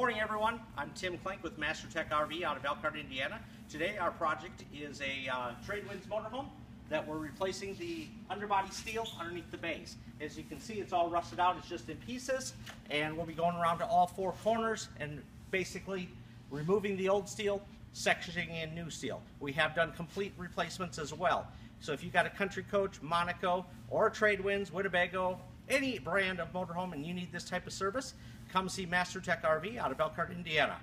Morning everyone, I'm Tim Klink with MasterTech RV out of Elkhart, Indiana. Today our project is a Tradewinds motorhome that we're replacing the underbody steel underneath the base. As you can see, it's all rusted out, it's just in pieces, and we'll be going around to all four corners and basically removing the old steel, sectioning in new steel. We have done complete replacements as well. So if you've got a Country Coach, Monaco, or Tradewinds, Winnebago, any brand of motorhome and you need this type of service, come see MasterTech RV out of Elkhart, Indiana.